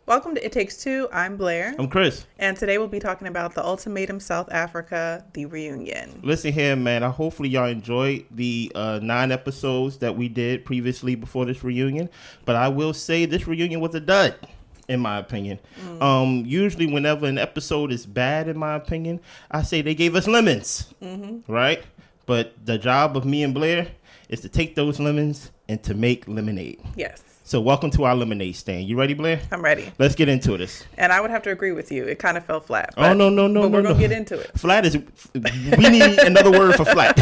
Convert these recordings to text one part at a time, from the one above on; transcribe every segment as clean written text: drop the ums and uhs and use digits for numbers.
Welcome to It Takes Two. I'm Blair. I'm Chris. And today we'll be talking about the Ultimatum South Africa, the reunion. Listen here, man. Hopefully y'all enjoyed the 9 episodes that we did previously before this reunion. But I will say this reunion was a dud, in my opinion. Usually whenever an episode is bad, in my opinion, I say they gave us lemons, right? But the job of me and Blair is to take those lemons and to make lemonade. Yes. So welcome to our lemonade stand. You ready, Blair? I'm ready. Let's get into this. And I would have to agree with you. It kind of fell flat. But, no. But we're going to get into it. Flat is, we need another word for flat.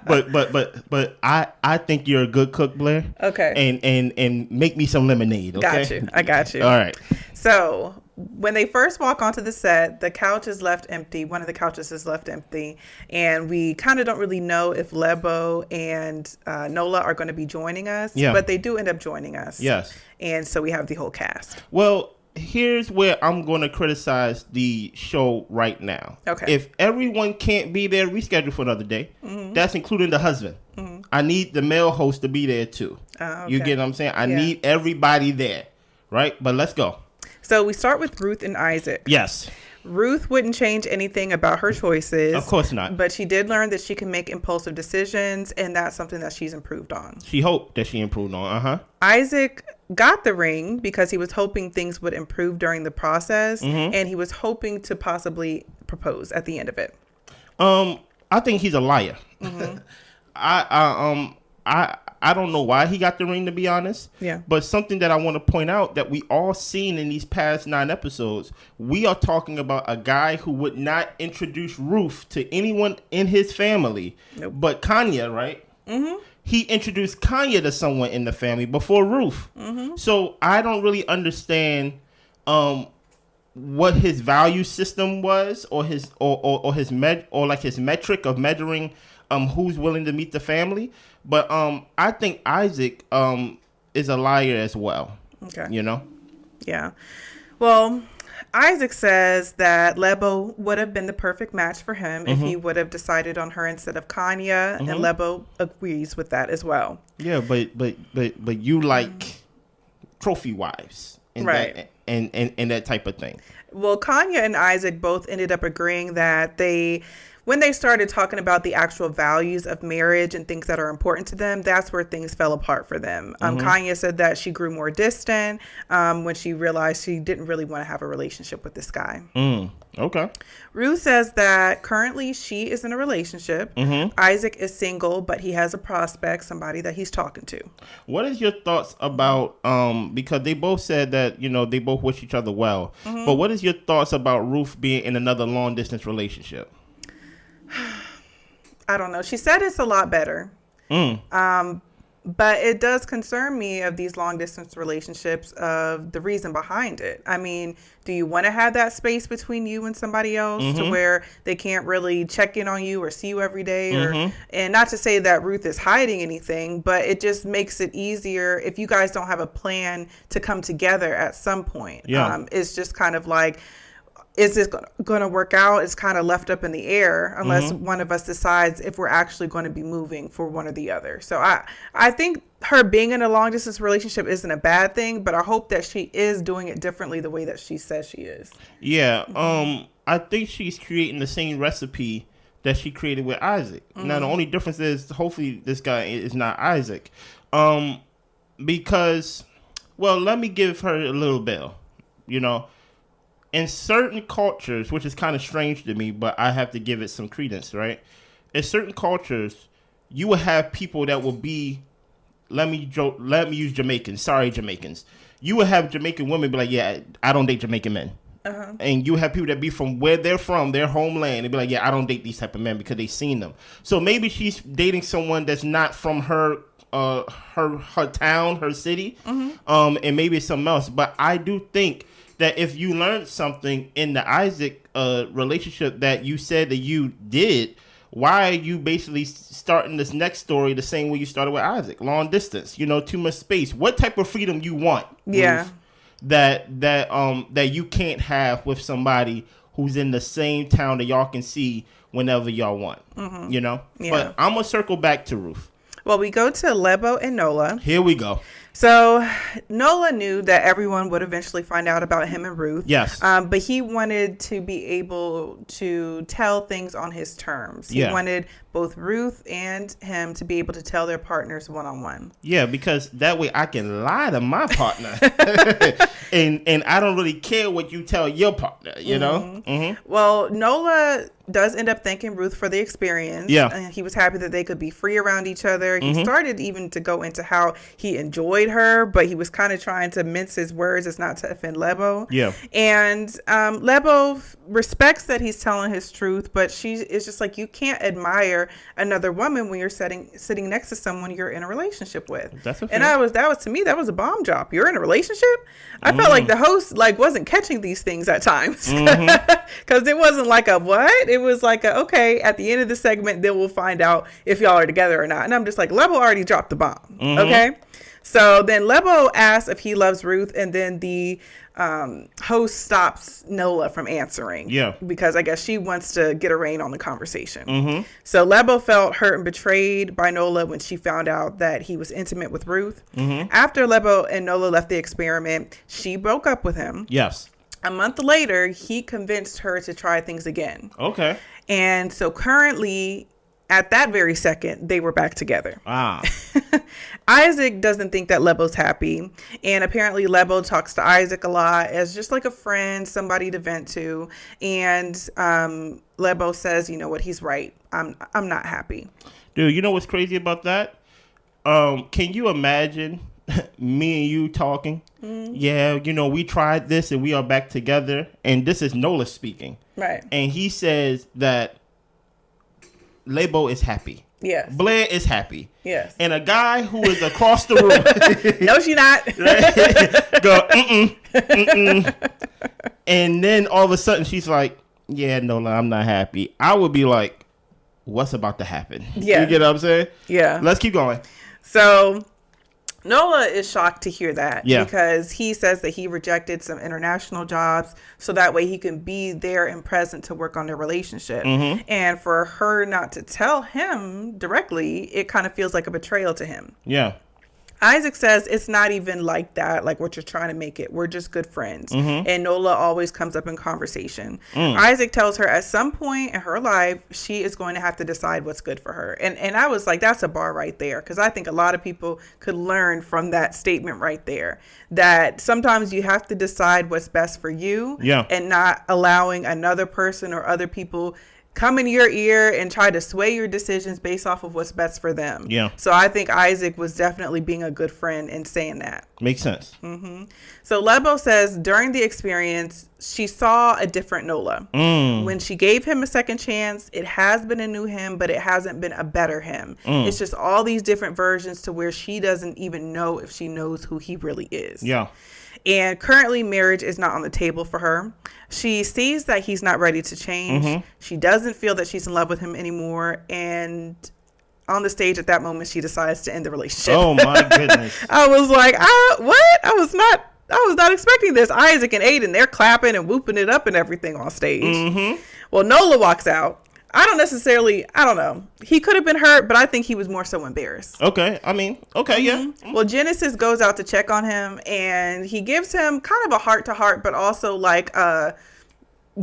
but I think you're a good cook, Blair. Okay. And make me some lemonade, okay? I got you. All right. So when they first walk onto the set, the couch is left empty. One of the couches is left empty. And we kind of don't really know if Lebo and Nola are going to be joining us. Yeah. But they do end up joining us. Yes. And so we have the whole cast. Well, here's where I'm going to criticize the show right now. Okay. If everyone can't be there, reschedule for another day. That's including the husband. I need the male host to be there too. Okay. You get what I'm saying? I need everybody there, right? But let's go. So we start with Ruth and Isaac. Yes. Ruth wouldn't change anything about her choices. Of course not. But she did learn that she can make impulsive decisions, and that's something that she's improved on. She hoped that she improved on. Isaac got the ring because he was hoping things would improve during the process, and he was hoping to possibly propose at the end of it. I think he's a liar. I don't know why he got the ring, to be honest. Yeah. But something that I want to point out that we all seen in these past 9 episodes, we are talking about a guy who would not introduce Ruth to anyone in his family, but Kanye, right? He introduced Kanye to someone in the family before Ruth. So I don't really understand what his value system was, or his his metric of measuring who's willing to meet the family. But I think Isaac is a liar as well. Okay. You know? Yeah. Well, Isaac says that Lebo would have been the perfect match for him if he would have decided on her instead of Kanye, and Lebo agrees with that as well. Yeah, but you like trophy wives and right, and that type of thing. Well, Kanye and Isaac both ended up agreeing that when they started talking about the actual values of marriage and things that are important to them, that's where things fell apart for them. Kanye said that she grew more distant when she realized she didn't really want to have a relationship with this guy. Okay. Ruth says that currently she is in a relationship. Isaac is single, but he has a prospect, somebody that he's talking to. What is your thoughts about, because they both said that, they both wish each other well, but what is your thoughts about Ruth being in another long distance relationship? I don't know. She said it's a lot better. But it does concern me of these long distance relationships, of the reason behind it. I mean, do you want to have that space between you and somebody else to where they can't really check in on you or see you every day? And not to say that Ruth is hiding anything, but it just makes it easier if you guys don't have a plan to come together at some point. Yeah. It's just kind of like, is this going to work out? It's kind of left up in the air unless one of us decides if we're actually going to be moving for one or the other. So I think her being in a long distance relationship isn't a bad thing, but I hope that she is doing it differently the way that she says she is. Yeah. I think she's creating the same recipe that she created with Isaac. Now, the only difference is hopefully this guy is not Isaac. Because, well, let me give her a little bell, In certain cultures, which is kind of strange to me, but I have to give it some credence, right? In certain cultures, you will have people that will be, let me use Jamaicans. Sorry, Jamaicans. You will have Jamaican women be like, yeah, I don't date Jamaican men. And you have people that be from where they're from, their homeland, and be like, yeah, I don't date these type of men because they've seen them. So maybe she's dating someone that's not from her town, her city, and maybe it's something else. But I do think that if you learned something in the Isaac relationship that you said that you did, why are you basically starting this next story the same way you started with Isaac? Long distance, too much space. What type of freedom you want? Yeah. Ruth, that you can't have with somebody who's in the same town that y'all can see whenever y'all want. Yeah. But I'm gonna circle back to Ruth. Well, we go to Lebo and Nola. Here we go. So Nola knew that everyone would eventually find out about him and Ruth. Yes. But he wanted to be able to tell things on his terms. He wanted both Ruth and him to be able to tell their partners one-on-one. Yeah, because that way I can lie to my partner. and I don't really care what you tell your partner, you know? Mm-hmm. Well, Nola does end up thanking Ruth for the experience. Yeah. And he was happy that they could be free around each other. He started even to go into how he enjoyed her, but he was kind of trying to mince his words as not to offend Lebo. Yeah. And Lebo respects that he's telling his truth, but she is just like, you can't admire another woman when you're sitting next to someone you're in a relaulationship with. That's a fact. And that was to me, that was a bomb drop. You're in a relationship? I felt like the host wasn't catching these things at times. Because it wasn't like a what? It was like a, okay, at the end of the segment, then we'll find out if y'all are together or not. And I'm just like, Lebo already dropped the bomb. Okay? So then Lebo asks if he loves Ruth, and then the host stops Nola from answering. Yeah. Because I guess she wants to get a rein on the conversation. So Lebo felt hurt and betrayed by Nola when she found out that he was intimate with Ruth. After Lebo and Nola left the experiment, she broke up with him. Yes. A month later, he convinced her to try things again. Okay. And so currently, at that very second, they were back together. Isaac doesn't think that Lebo's happy. And apparently Lebo talks to Isaac a lot as just like a friend, somebody to vent to. And Lebo says, you know what, he's right. I'm not happy. Dude, you know what's crazy about that? Can you imagine me and you talking? Yeah, you know, we tried this and we are back together. And this is Nola speaking. Right. And he says that Lebo is happy. Yes. Blair is happy. Yes. And a guy who is across the room. No, she not. Go, And then all of a sudden she's like, yeah, Nola, I'm not happy. I would be like, what's about to happen? Yeah. You get what I'm saying? Yeah. Let's keep going. So Nola is shocked to hear that because he says that he rejected some international jobs so that way he can be there and present to work on their relationship. And for her not to tell him directly, it kind of feels like a betrayal to him. Yeah. Isaac says it's not even like that, like what you're trying to make it. We're just good friends. And Nola always comes up in conversation. Isaac tells her at some point in her life, she is going to have to decide what's good for her. And I was like, that's a bar right there. Because I think a lot of people could learn from that statement right there. That sometimes you have to decide what's best for you. And not allowing another person or other people come in your ear and try to sway your decisions based off of what's best for them. Yeah. So I think Isaac was definitely being a good friend in saying that. Makes sense. So Lebo says during the experience, she saw a different Nola. When she gave him a second chance, it has been a new him, but it hasn't been a better him. It's just all these different versions to where she doesn't even know if she knows who he really is. Yeah. And currently marriage is not on the table for her. She sees that he's not ready to change. She doesn't feel that she's in love with him anymore. And on the stage at that moment, she decides to end the relationship. Oh my goodness. I was like, what? I was not expecting this. Isaac and Aiden, they're clapping and whooping it up and everything on stage. Well, Nola walks out. I don't know. He could have been hurt, but I think he was more so embarrassed. Okay. I mean, okay, yeah. Well, Genesis goes out to check on him, and he gives him kind of a heart-to-heart, but also like a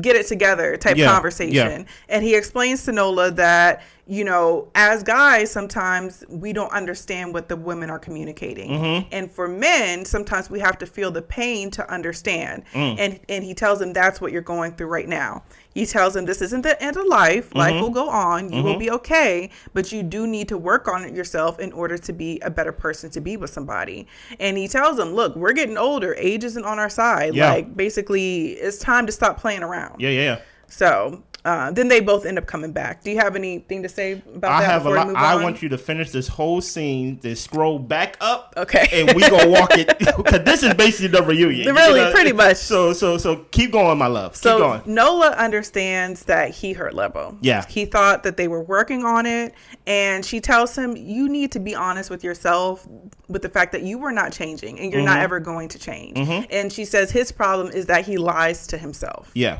get it together type conversation. Yeah. And he explains to Nola that, you know, as guys, sometimes we don't understand what the women are communicating. And for men, sometimes we have to feel the pain to understand. And he tells him that's what you're going through right now. He tells him this isn't the end of life. Life will go on. You will be okay. But you do need to work on it yourself in order to be a better person to be with somebody. And he tells him, look, we're getting older. Age isn't on our side. Yeah. Like, basically, it's time to stop playing around. Yeah. So then they both end up coming back. Do you have anything to say about that before we move on? I want you to finish this whole scene, then scroll back up. Okay. And we gonna walk it, because this is basically the reunion. Really, pretty much. So keep going, my love. Keep going. Nola understands that he hurt Lebo. Yeah. He thought that they were working on it, and she tells him, you need to be honest with yourself with the fact that you were not changing, and you're not ever going to change. And she says his problem is that he lies to himself. Yeah.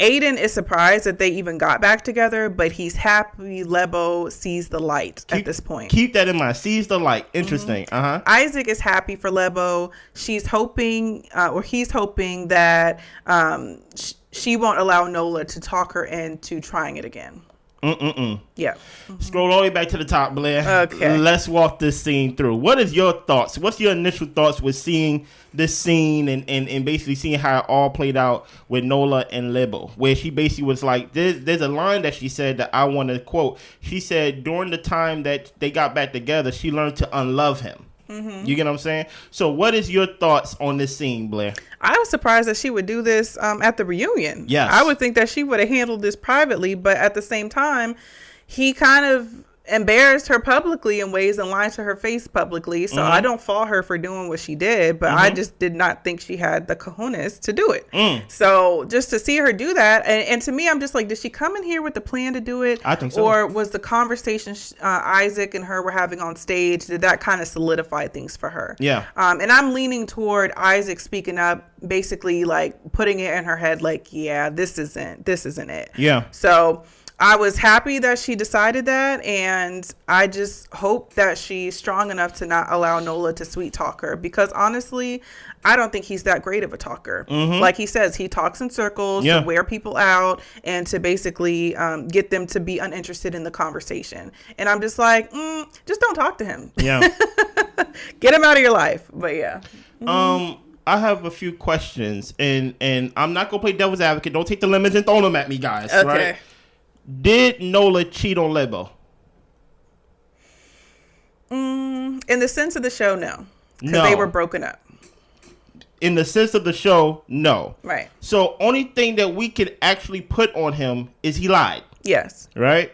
Aiden is surprised that they even got back together, but he's happy Lebo sees the light at this point. Keep that in mind. Sees the light. Interesting. Mm-hmm. Isaac is happy for Lebo. She's hoping, or he's hoping that she won't allow Nola to talk her into trying it again. Yeah. Mm-hmm. Scroll all the way back to the top, Blair. Okay. Let's walk this scene through. What is your thoughts? What's your initial thoughts with seeing this scene and basically seeing how it all played out with Nola and Lebo, where she basically was like, there's a line that she said that I want to quote. She said, during the time that they got back together, she learned to unlove him. Mm-hmm. You get what I'm saying? So what is your thoughts on this scene, Blair? I was surprised that she would do this at the reunion. Yes. I would think that she would have handled this privately, but at the same time, he kind of embarrassed her publicly in ways and lied to her face publicly. So I don't fault her for doing what she did, but I just did not think she had the cojones to do it. So just to see her do that, and to me, I'm just like, did she come in here with the plan to do it? I think so. Or was the conversation Isaac and her were having on stage, did that kind of solidify things for her? Yeah. And I'm leaning toward Isaac speaking up, basically like putting it in her head, like, yeah, this isn't it. Yeah. So I was happy that she decided that, and I just hope that she's strong enough to not allow Nola to sweet talk her, because honestly, I don't think he's that great of a talker. Like he says, he talks in circles to wear people out and to basically get them to be uninterested in the conversation. And I'm just like, just don't talk to him. Yeah. Get him out of your life. But yeah. I have a few questions, and I'm not gonna play devil's advocate. Don't take the lemons and throw them at me, guys. Okay. Right? Did Nola cheat on Lebo? In the sense of the show, no. Because No. they were broken up. In the sense of the show, no. Right. So only thing that we can actually put on him is he lied. Yes. Right?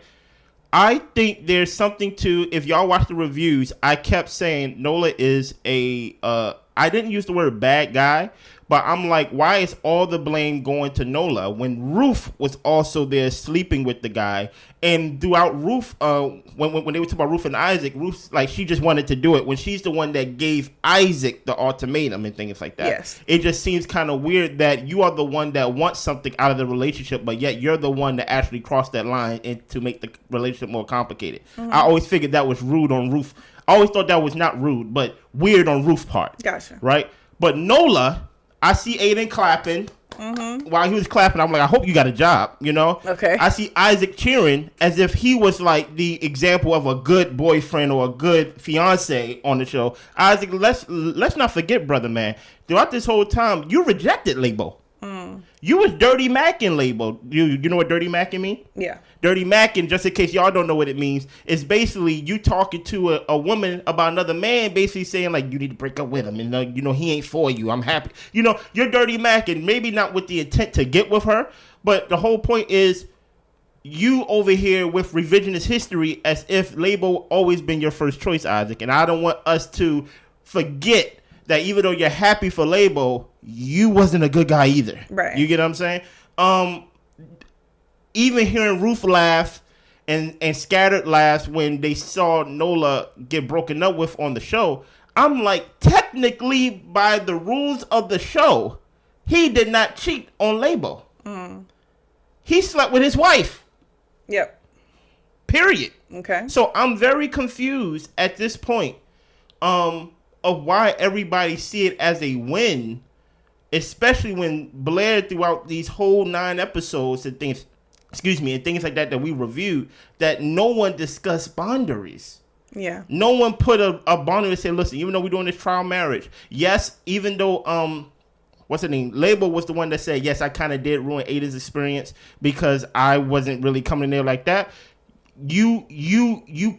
I think there's something to, if y'all watch the reviews, I kept saying Nola is I didn't use the word bad guy, but I'm like, why is all the blame going to Nola when Ruth was also there sleeping with the guy? And throughout Ruth, when they were talking about Ruth and Isaac, Ruth, like, she just wanted to do it when she's the one that gave Isaac the ultimatum and things like that. Yes. It just seems kind of weird that you are the one that wants something out of the relationship, but yet you're the one that actually crossed that line and to make the relationship more complicated. I always figured that was rude on Ruth. I always thought that was not rude, but weird on Ruth's part. Gotcha. Right? But Nola, I see Aiden clapping. While he was clapping, I'm like, I hope you got a job, you know? Okay. I see Isaac cheering as if he was like the example of a good boyfriend or a good fiance on the show. Isaac, let's not forget, brother, man. Throughout this whole time, you rejected Lebo. You was dirty macking Lebo. You know what dirty macking mean? Yeah. Dirty macking, just in case y'all don't know what it means, is basically you talking to a woman about another man, basically saying like, you need to break up with him, and you know he ain't for you. I'm happy. You know, you're dirty macking, maybe not with the intent to get with her, but the whole point is you over here with revisionist history as if Lebo always been your first choice, Isaac. And I don't want us to forget that even though you're happy for Lebo, you wasn't a good guy either. Right. You get what I'm saying? Even hearing Ruth laugh and scattered laughs when they saw Nola get broken up with on the show, I'm like, technically, by the rules of the show, he did not cheat on Lebo. He slept with his wife. Yep. Period. Okay. So I'm very confused at this point of why everybody see it as a win, especially when Blair throughout these whole 9 episodes and things, and things like that we reviewed, that no one discussed boundaries. Yeah. No one put a boundary and said, listen, even though we're doing this trial marriage, yes, even though what's her name? Lebo was the one that said, yes, I kind of did ruin Aiden's experience because I wasn't really coming in there like that. You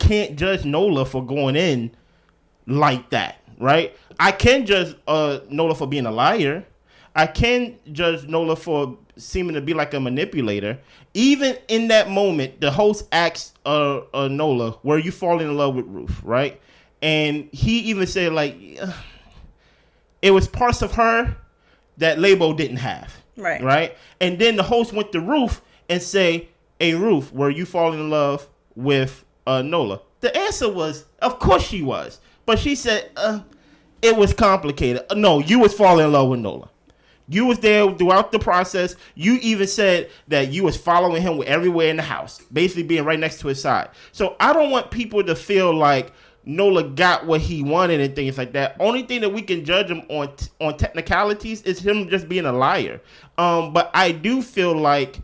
can't judge Nola for going in like that, right? I can judge Nola for being a liar. I can judge Nola for seeming to be like a manipulator. Even in that moment, the host asks Nola, were you falling in love with Ruth, right? And he even said, like, it was parts of her that Lebo didn't have. Right. Right? And then the host went to Ruth and say, hey, Ruth, were you falling in love with Nola? The answer was, of course she was. But she said, it was complicated. No, you was falling in love with Nola. You was there throughout the process. You even said that you was following him everywhere in the house, basically being right next to his side. So I don't want people to feel like Nola got what he wanted and things like that. Only thing that we can judge him on technicalities is him just being a liar. But I do feel like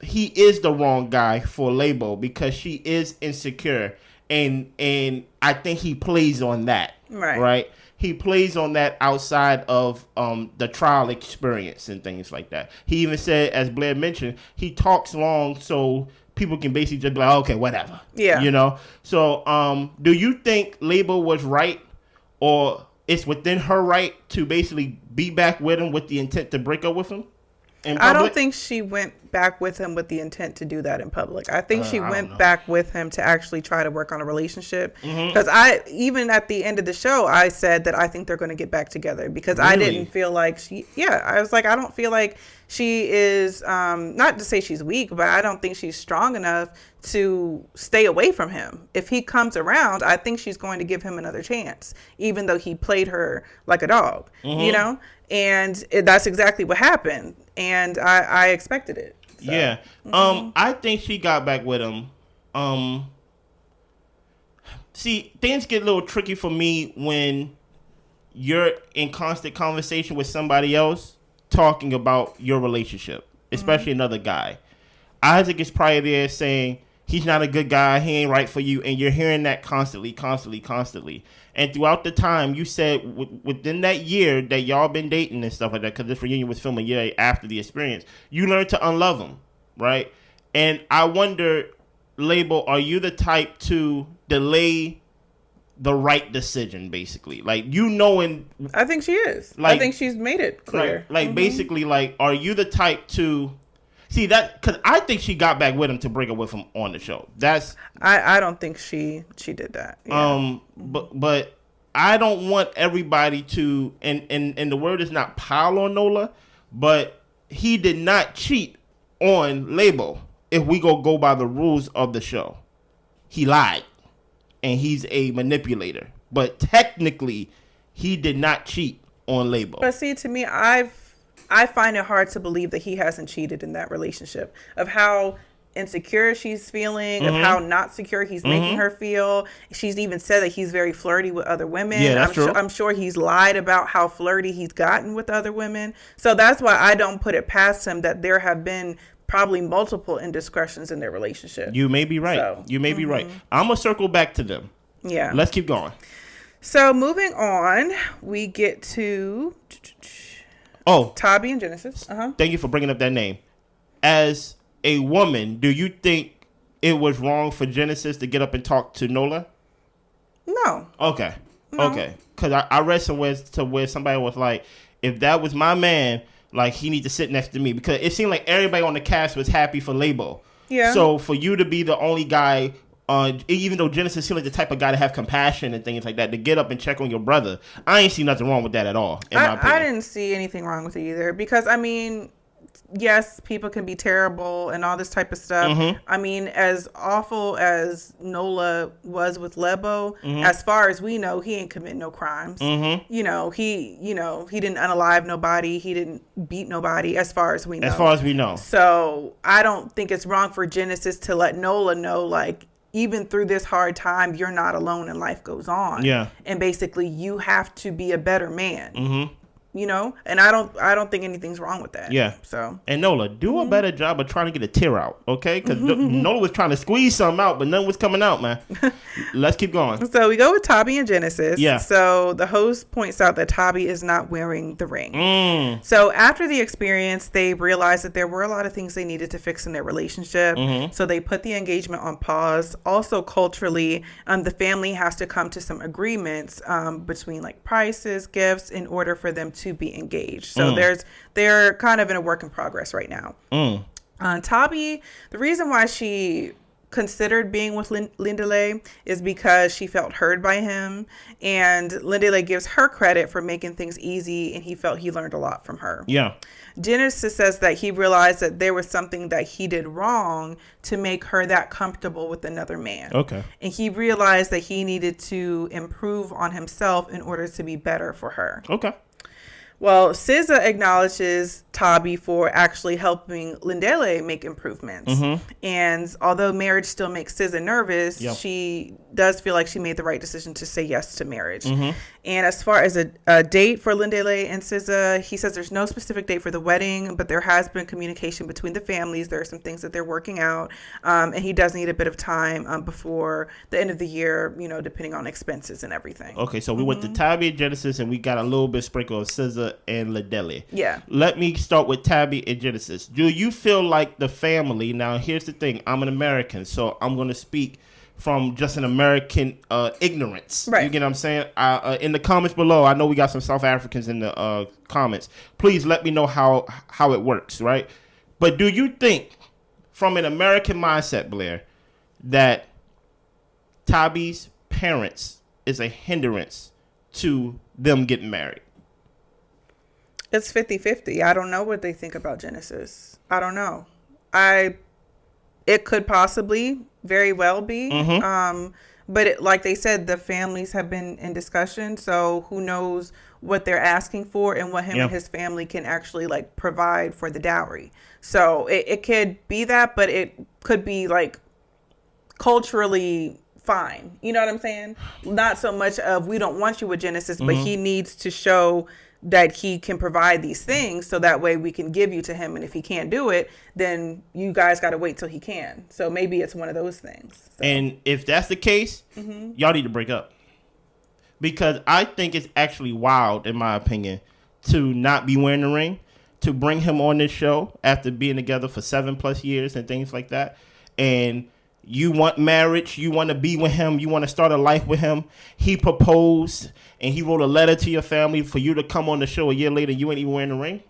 he is the wrong guy for Labo because she is insecure, and I think he plays on that. Right. He plays on that outside of the trial experience and things like that. He even said, as Blair mentioned, he talks long so people can basically just be like, okay, whatever. Yeah. So do you think Labo was right, or it's within her right to basically be back with him with the intent to break up with him? I don't think she went back with him with the intent to do that in public. I think she went back with him to actually try to work on a relationship. Because even at the end of the show, I said that I think they're going to get back together because I didn't feel like I was like, I don't feel like she is, not to say she's weak, but I don't think she's strong enough to stay away from him. If he comes around, I think she's going to give him another chance, even though he played her like a dog, and that's exactly what happened. And I expected it. So. Yeah. I think she got back with him. See, things get a little tricky for me when you're in constant conversation with somebody else talking about your relationship, especially another guy. Isaac is probably there saying he's not a good guy, he ain't right for you, and you're hearing that constantly. And throughout the time, you said within that year that y'all been dating and stuff like that, because this reunion was filmed a year after the experience, you learned to unlove him, right? And I wonder, Labo, are you the type to delay the right decision, basically? Like, I think she is. I think she's made it clear. Basically, are you the type to... See, that, because I think she got back with him to break up with him on the show. I don't think she did that. Yeah. But I don't want everybody to, and the word is not pile on Nola, but he did not cheat on Labo if we go by the rules of the show. He lied, and he's a manipulator. But technically, he did not cheat on Labo. But see, to me, I find it hard to believe that he hasn't cheated in that relationship, of how insecure she's feeling, of how not secure he's making her feel. She's even said that he's very flirty with other women. Yeah, that's true. I'm sure he's lied about how flirty he's gotten with other women. So that's why I don't put it past him that there have been probably multiple indiscretions in their relationship. You may be right. I'm going to circle back to them. Yeah. Let's keep going. So moving on, we get to... Toby and Genesis. Thank you for bringing up that name. As a woman, do you think it was wrong for Genesis to get up and talk to Nola? No. Okay. Because I read somewhere to where somebody was like, if that was my man, like, he need to sit next to me. Because it seemed like everybody on the cast was happy for Labo. Yeah. So for you to be the only guy... even though Genesis seems like the type of guy to have compassion and things like that, to get up and check on your brother, I ain't see nothing wrong with that at all, in my opinion. I didn't see anything wrong with it either. Because, I mean, yes, people can be terrible and all this type of stuff. I mean, as awful as Nola was with Labo, as far as we know, he ain't commit no crimes. He didn't unalive nobody. He didn't beat nobody, as far as we know. So I don't think it's wrong for Genesis to let Nola know, like, even through this hard time, you're not alone and life goes on. Yeah. And basically you have to be a better man. And I don't think anything's wrong with that. Yeah. So. And Nola, do a better job of trying to get a tear out, okay? Because Nola was trying to squeeze something out, but nothing was coming out, man. Let's keep going. So we go with Toby and Genesis. Yeah. So the host points out that Toby is not wearing the ring. So after the experience, they realized that there were a lot of things they needed to fix in their relationship. So they put the engagement on pause. Also, culturally, the family has to come to some agreements between like prices, gifts, in order for them to be engaged. So they're kind of in a work in progress right now. Toby, the reason why she considered being with Lindele is because she felt heard by him, and Lindele gives her credit for making things easy, and he felt he learned a lot from her. Yeah. Genesis says that he realized that there was something that he did wrong to make her that comfortable with another man. Okay. And he realized that he needed to improve on himself in order to be better for her. Okay. Well, SZA acknowledges Toby for actually helping Lindele make improvements. And although marriage still makes SZA nervous, she does feel like she made the right decision to say yes to marriage. And as far as a date for Lindele and SZA, he says there's no specific date for the wedding, but there has been communication between the families. There are some things that they're working out. And he does need a bit of time before the end of the year, you know, depending on expenses and everything. Okay, so we went to Toby and Genesis, and we got a little bit sprinkle of SZA and Lindele. Yeah. Let me start with Toby and Genesis. Do you feel like the family, now here's the thing, I'm an American, so I'm going to speak from just an American ignorance. Right. You get what I'm saying? In the comments below, I know we got some South Africans in the comments. Please let me know how it works, right? But do you think, from an American mindset, Blair, that Toby's parents is a hindrance to them getting married? It's 50-50. I don't know what they think about Genesis. I don't know. It could possibly very well be. But like they said, the families have been in discussion. So who knows what they're asking for and what him and his family can actually like provide for the dowry. So it could be that, but it could be like culturally fine. You know what I'm saying? Not so much of we don't want you with Genesis, but he needs to show that he can provide these things so that way we can give you to him. And if he can't do it, then you guys got to wait till he can. So maybe it's one of those things. So. And if that's the case, y'all need to break up. Because I think it's actually wild, in my opinion, to not be wearing the ring, to bring him on this show after being together for 7+ years and things like that. And you want marriage, you want to be with him, you want to start a life with him. He proposed and he wrote a letter to your family for you to come on the show a year later, you ain't even wearing the ring.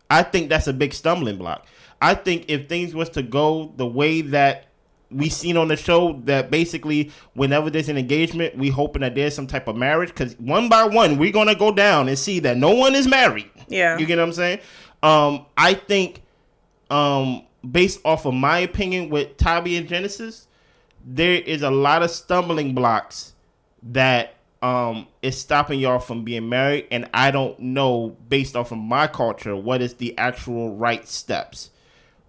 I think that's a big stumbling block. I think if things was to go the way that we seen on the show, that basically whenever there's an engagement, we hoping that there's some type of marriage, because one by one, we're going to go down and see that no one is married. Yeah. You get what I'm saying? I think based off of my opinion with Toby and Genesis, there is a lot of stumbling blocks that is stopping y'all from being married. And I don't know, based off of my culture, what is the actual right steps.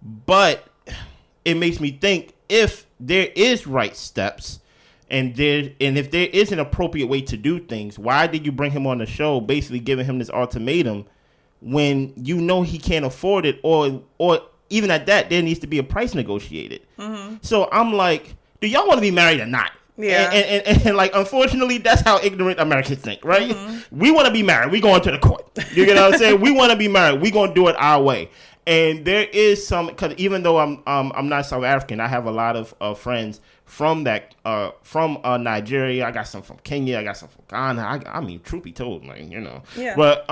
But it makes me think, if there is right steps and if there is an appropriate way to do things, why did you bring him on the show basically giving him this ultimatum when you know he can't afford it, or even at that, there needs to be a price negotiated. So I'm like, do y'all want to be married or not? Yeah. And like, unfortunately, that's how ignorant Americans think, right? We want to be married. We going to the court. You get what I'm saying? We want to be married. We going to do it our way. And there is some, because even though I'm not South African, I have a lot of friends from Nigeria. I got some from Kenya. I got some from Ghana. I mean, truth be told, like, you know. Yeah. But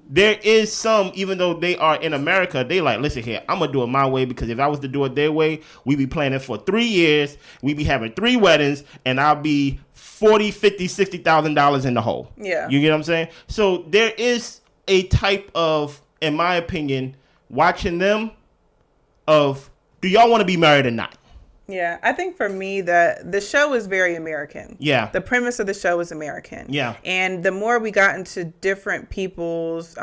there is some, even though they are in America, they like, listen here, I'm going to do it my way, because if I was to do it their way, we'd be planning for 3 years, we'd be having 3 weddings, and I'll be $40,000, $50,000, $60,000 in the hole. Yeah. You get what I'm saying? So there is a type of, in my opinion, watching them of, do y'all want to be married or not? Yeah, I think for me the show is very American. Yeah. The premise of the show is American. Yeah. And the more we got into different people's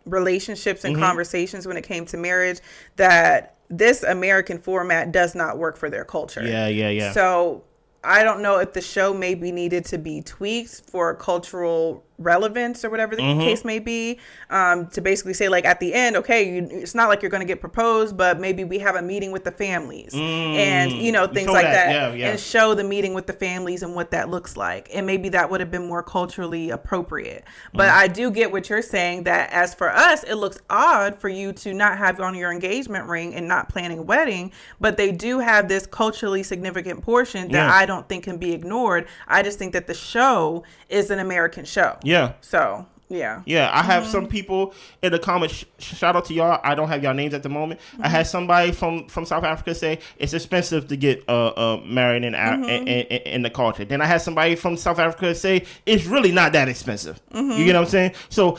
relationships and conversations when it came to marriage, that this American format does not work for their culture. Yeah. So I don't know if the show maybe needed to be tweaked for cultural relevance or whatever the case may be, to basically say, like, at the end, okay, it's not like you're going to get proposed, but maybe we have a meeting with the families and, you know, things like that. And show the meeting with the families and what that looks like. And maybe that would have been more culturally appropriate. But I do get what you're saying, that as for us, it looks odd for you to not have on your engagement ring and not planning a wedding, but they do have this culturally significant portion that I don't think can be ignored. I just think that the show is an American show. Yeah. So, yeah. Yeah, I have some people in the comments, shout out to y'all. I don't have y'all names at the moment. I had somebody from South Africa say it's expensive to get married in the culture. Then I had somebody from South Africa say it's really not that expensive. You get what I'm saying? So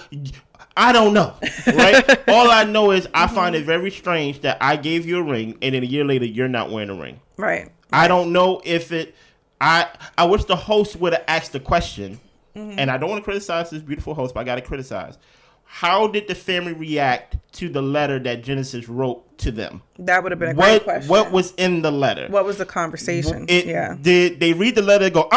I don't know, right? All I know is I find it very strange that I gave you a ring and then a year later you're not wearing a ring. Right. I don't know if it... I wish the host would have asked the question, and I don't want to criticize this beautiful host, but I got to criticize. how did the family react to the letter that Genesis wrote to them? That would have been a great question. What was in the letter? What was the conversation? Did they read the letter and go,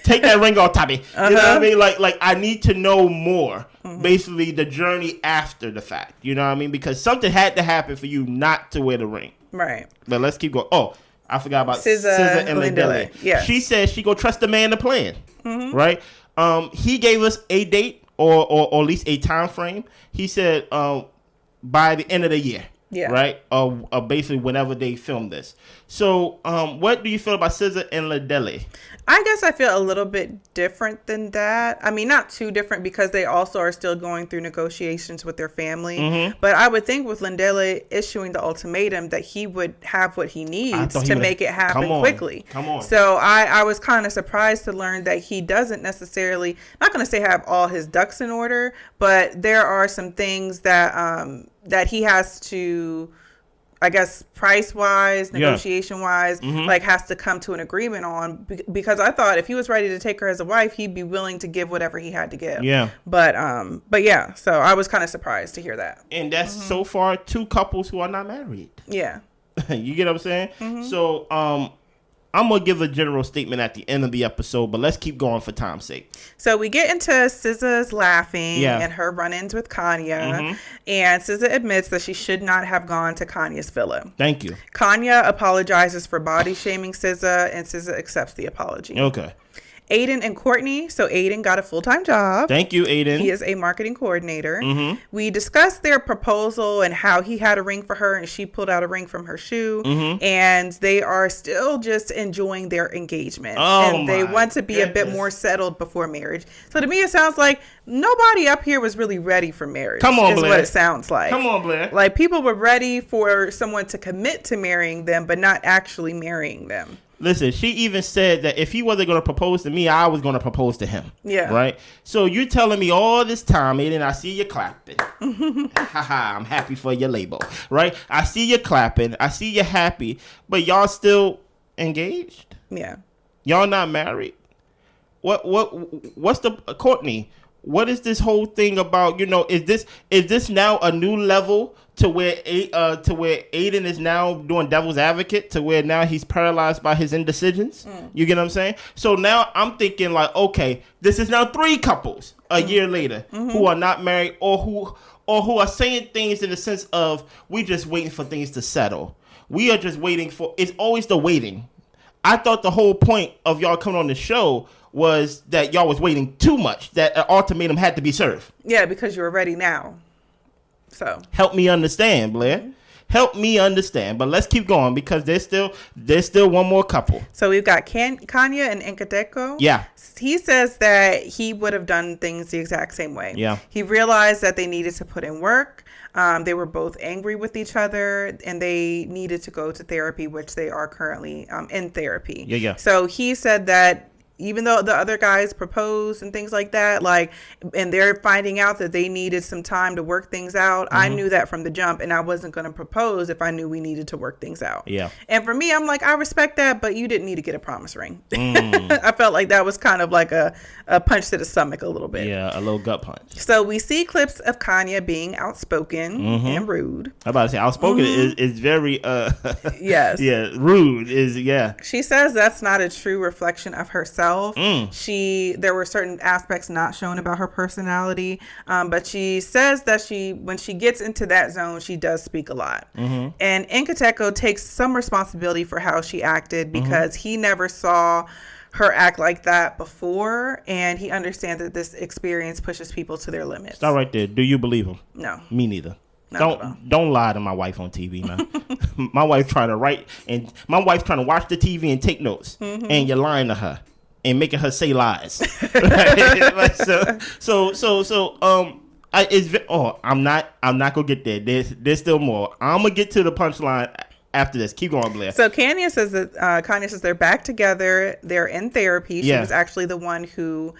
take that ring off, Toby? You know what I mean? Like I need to know more. Basically, the journey after the fact. You know what I mean? Because something had to happen for you not to wear the ring. Right. But let's keep going. Oh, I forgot about SZA and Lindele. Yeah. She said she go trust the man to plan. Right. He gave us a date or at least a time frame. He said by the end of the year. Yeah. Right. Basically whenever they film this. So what do you feel about SZA and Lindele? I guess I feel a little bit different than that. I mean, not too different because they also are still going through negotiations with their family. But I would think with Lindele issuing the ultimatum that he would have what he needs to make it happen quickly. Come on. So I was kind of surprised to learn that he doesn't necessarily, not going to say have all his ducks in order, but there are some things that that he has to, I guess, price-wise, negotiation-wise, like has to come to an agreement on. Because I thought if he was ready to take her as a wife, he'd be willing to give whatever he had to give. Yeah. But yeah, so I was kind of surprised to hear that. And that's so far 2 couples who are not married. Yeah. You get what I'm saying? So I'm going to give a general statement at the end of the episode, but let's keep going for time's sake. So we get into SZA's laughing and her run-ins with Kanye. And SZA admits that she should not have gone to Kanye's villa. Thank you. Kanye apologizes for body shaming SZA, and SZA accepts the apology. Okay. Aiden and Courtney. So Aiden got a full-time job. Thank you, Aiden. He is a marketing coordinator. We discussed their proposal and how he had a ring for her and she pulled out a ring from her shoe. And they are still just enjoying their engagement. And they want to be a bit more settled before marriage. So to me, it sounds like nobody up here was really ready for marriage. Come on, Blair. Is what it sounds like. Come on, Blair. Like people were ready for someone to commit to marrying them, but not actually marrying them. Listen, she even said that if he wasn't going to propose to me, I was going to propose to him. Yeah. Right? So you're telling me all this time, Aiden, I see you clapping. Haha, I'm happy for your label. Right? I see you clapping. I see you happy. But y'all still engaged? Yeah. Y'all not married? What's the... Courtney, what is this whole thing about? You know, is this now a new level to where Aiden is now doing devil's advocate, to where now he's paralyzed by his indecisions? You get what I'm saying? So now I'm thinking like, okay, this is now 3 couples a year later who are not married or who are saying things in the sense of we just waiting for things to settle. We are just waiting for. It's always the waiting. I thought the whole point of y'all coming on the show was that y'all was waiting too much, that an ultimatum had to be served. Yeah, because you're ready now. So help me understand, Blair. Help me understand. But let's keep going because there's still one more couple. So we've got Kanye and Nkateko. Yeah. He says that he would have done things the exact same way. Yeah. He realized that they needed to put in work. They were both angry with each other and they needed to go to therapy, which they are currently in therapy. Yeah. So he said that even though the other guys proposed and things like that, like, and they're finding out that they needed some time to work things out. I knew that from the jump, and I wasn't going to propose if I knew we needed to work things out. Yeah. And for me, I'm like, I respect that, but you didn't need to get a promise ring. I felt like that was kind of like a punch to the stomach a little bit. Yeah, a little gut punch. So we see clips of Kanye being outspoken and rude. I'm about to say outspoken is very yes. Yeah, rude is She says that's not a true reflection of herself. There were certain aspects not shown about her personality, but she says that when she gets into that zone, she does speak a lot. And Nkateko takes some responsibility for how she acted because he never saw her act like that before, and he understands that this experience pushes people to their limits. Stop right there. Do you believe him? No. Me neither. Don't lie to my wife on TV, man. My wife trying to write, and my wife's trying to watch the TV and take notes, and you're lying to her and making her say lies. Right? I'm not gonna get there. There's still more. I'm gonna get to the punchline after this. Keep going, Blair. So Kanye says they're back together. They're in therapy. She was actually the one who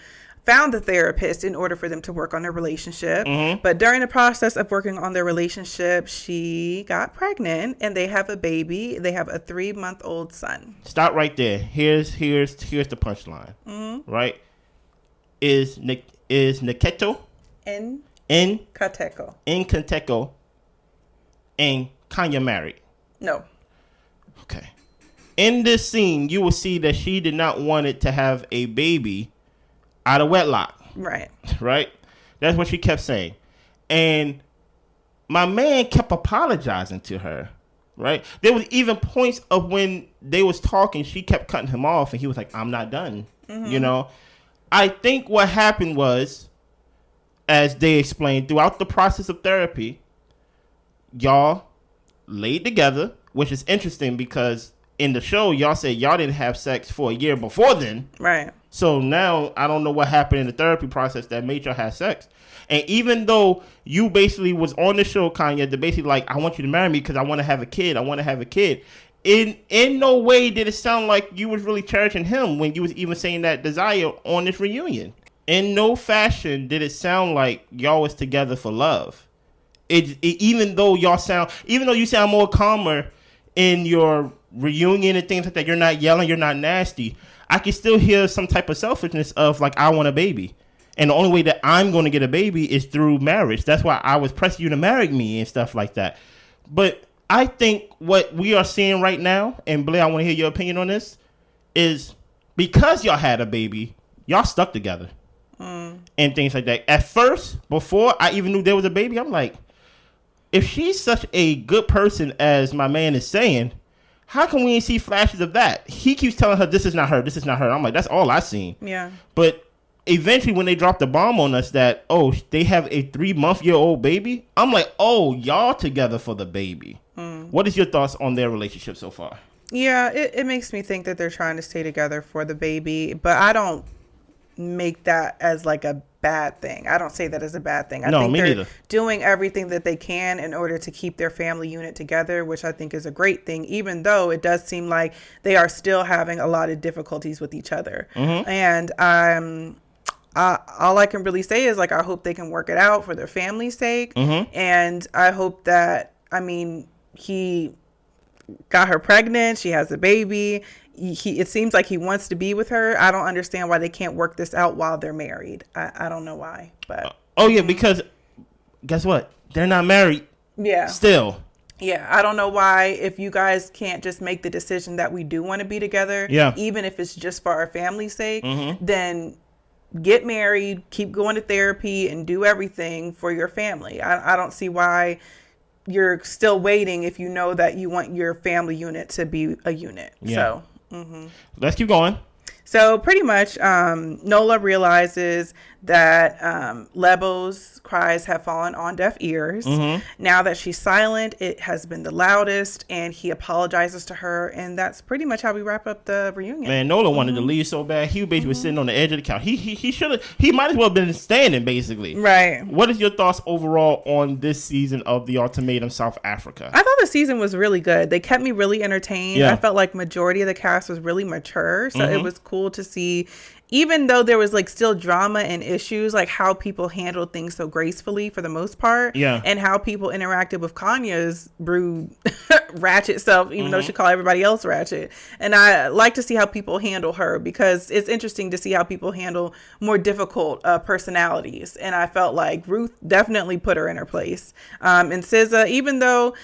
found the therapist in order for them to work on their relationship. But during the process of working on their relationship, she got pregnant and they have a baby. They have a 3-month-old son. Stop right there. Here's the punchline. Right? Is Nketo In Kateco. Kateco. And Kanye married. No. Okay. In this scene, you will see that she did not want it to have a baby out of wedlock. Right. Right? That's what she kept saying. And my man kept apologizing to her. Right? There was even points of when they was talking, she kept cutting him off, and he was like, I'm not done. Mm-hmm. You know? I think what happened was, as they explained, throughout the process of therapy, y'all laid together, which is interesting because in the show, y'all said y'all didn't have sex for a year before then. Right. So now I don't know what happened in the therapy process that made y'all have sex. And even though you basically was on the show, Kanye, to basically like, I want you to marry me because I want to have a kid. I want to have a kid. In no way did it sound like you was really cherishing him when you was even saying that desire on this reunion. In no fashion did it sound like y'all was together for love. Even though you sound more calmer in your reunion and things like that, you're not yelling, you're not nasty, I can still hear some type of selfishness of like, I want a baby. And the only way that I'm going to get a baby is through marriage. That's why I was pressing you to marry me and stuff like that. But I think what we are seeing right now, and Blair, I want to hear your opinion on this, is because y'all had a baby, y'all stuck together. And things like that. At first, before I even knew there was a baby, I'm like, if she's such a good person as my man is saying, how come we ain't see flashes of that? He keeps telling her, this is not her, this is not her. I'm like, that's all I seen. Yeah. But eventually when they dropped the bomb on us that, oh, they have a 3-month-old baby, I'm like, oh, y'all together for the baby. What is your thoughts on their relationship so far? Yeah, it makes me think that they're trying to stay together for the baby, but I don't make that as like a bad thing. I don't say that as a bad thing. I think they're neither. Doing everything that they can in order to keep their family unit together, which I think is a great thing, even though it does seem like they are still having a lot of difficulties with each other. And all I can really say is like, I hope they can work it out for their family's sake. And I hope that, he got her pregnant. She has a baby. It seems like he wants to be with her. I don't understand why they can't work this out while they're married. I don't know why, but because guess what? They're not married. Yeah. Still. Yeah, I don't know why if you guys can't just make the decision that we do want to be together, even if it's just for our family's sake, then get married, keep going to therapy, and do everything for your family. I don't see why you're still waiting if you know that you want your family unit to be a unit. Yeah. So let's keep going. So pretty much Nola realizes that Lebo's cries have fallen on deaf ears. Now that she's silent, it has been the loudest, and he apologizes to her, and that's pretty much how we wrap up the reunion. Man, Nola wanted to leave so bad. He basically was sitting on the edge of the couch. He might as well have been standing, basically. Right. What is your thoughts overall on this season of The Ultimatum South Africa? I thought the season was really good. They kept me really entertained. Yeah. I felt like majority of the cast was really mature, so it was cool to see, even though there was like still drama and issues, like how people handled things so gracefully for the most part, and how people interacted with Kanye's rude ratchet self, even though she called everybody else ratchet. And I like to see how people handle her, because it's interesting to see how people handle more difficult personalities. And I felt like Ruth definitely put her in her place. And SZA, even though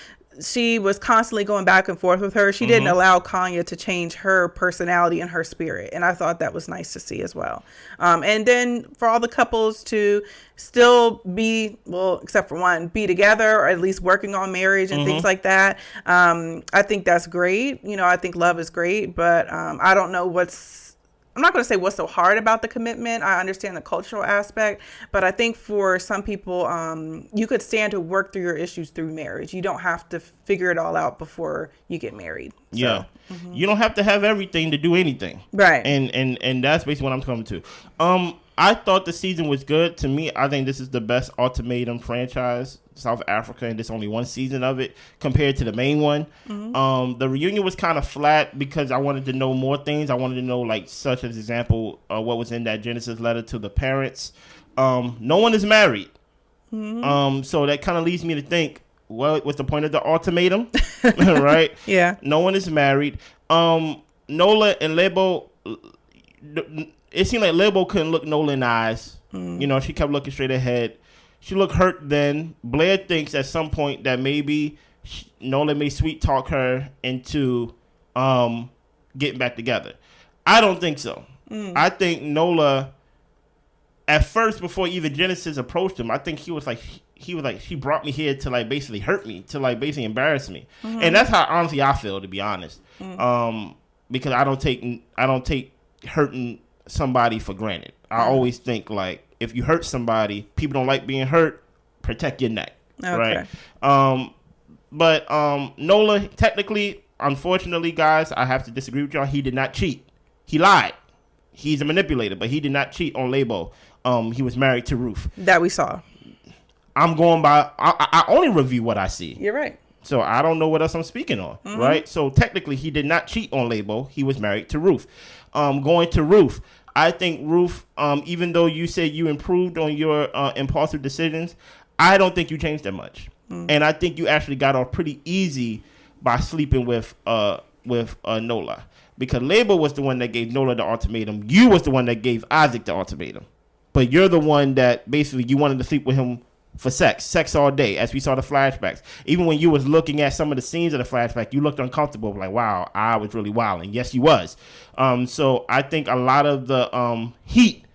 she was constantly going back and forth with her, she didn't allow Kanye to change her personality and her spirit. And I thought that was nice to see as well. And then for all the couples to still be, well, except for one, be together, or at least working on marriage and things like that. I think that's great. I think love is great, but I don't know I'm not going to say what's so hard about the commitment. I understand the cultural aspect, but I think for some people, you could stand to work through your issues through marriage. You don't have to figure it all out before you get married. So, yeah. You don't have to have everything to do anything. Right. And that's basically what I'm coming to. I thought the season was good. To me, I think this is the best Ultimatum franchise, South Africa, and there's only one season of it compared to the main one. The reunion was kind of flat because I wanted to know more things. I wanted to know, like, such as example, what was in that Genesis letter to the parents. No one is married. So that kind of leads me to think, well, what's the point of the ultimatum? Right? Yeah. No one is married. Nola and Lebo, it seemed like Lebo couldn't look Nola in the eyes. She kept looking straight ahead. She looked hurt then. Blair thinks at some point that maybe Nola may sweet talk her into getting back together. I don't think so. I think Nola, at first, before even Genesis approached him, I think he was like, she brought me here to like basically hurt me, to like basically embarrass me. And that's how honestly I feel, to be honest. Because I don't take hurting somebody for granted. I always think like, if you hurt somebody, people don't like being hurt, protect your neck. Okay. Right? But Nola, technically, unfortunately, guys, I have to disagree with y'all. He did not cheat. He lied. He's a manipulator, but he did not cheat on Lebo. He was married to Ruth. That we saw. I'm going by, I only review what I see. You're right. So I don't know what else I'm speaking on, right? So technically, he did not cheat on Lebo. He was married to Ruth. Going to Ruth, I think Ruth, even though you said you improved on your impulsive decisions, I don't think you changed that much. And I think you actually got off pretty easy by sleeping with Nola. Because Lebo was the one that gave Nola the ultimatum. You was the one that gave Isaac the ultimatum. But you're the one that basically you wanted to sleep with him for sex all day, as we saw the flashbacks. Even when you was looking at some of the scenes of the flashback, you looked uncomfortable, like, wow, I was really wilding. Yes, you was. So I think a lot of the heat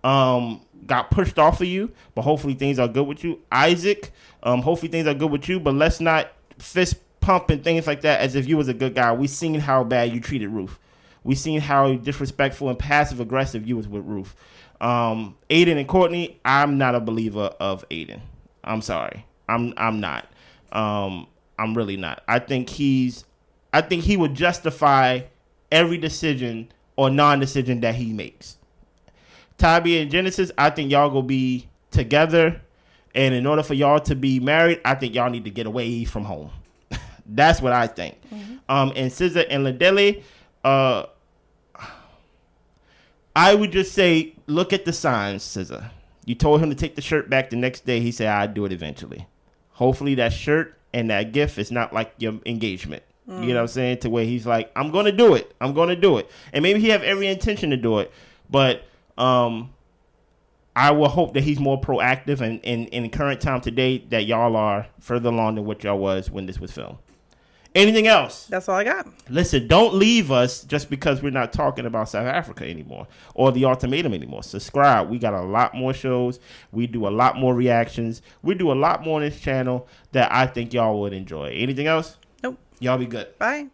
got pushed off of you, but hopefully things are good with you. Isaac, hopefully things are good with you, but let's not fist pump and things like that as if you was a good guy. We seen how bad you treated Ruth. We seen how disrespectful and passive aggressive you was with Ruth. Aiden and Courtney, I'm not a believer of Aiden. I'm sorry. I'm not. I'm really not. I think he would justify every decision or non-decision that he makes. Toby and Genesis, I think y'all gonna be together, and in order for y'all to be married, I think y'all need to get away from home. That's what I think. And SZA and Ladele, I would just say, look at the signs, SZA. You told him to take the shirt back the next day. He said, I'd do it eventually. Hopefully that shirt and that gift is not like your engagement. You know what I'm saying? To where he's like, I'm going to do it. I'm going to do it. And maybe he have every intention to do it. But I will hope that he's more proactive and in current time today that y'all are further along than what y'all was when this was filmed. Anything else? That's all I got. Listen, don't leave us just because we're not talking about South Africa anymore or the ultimatum anymore. Subscribe. We got a lot more shows. We do a lot more reactions. We do a lot more on this channel that I think y'all would enjoy. Anything else? Nope. Y'all be good. Bye.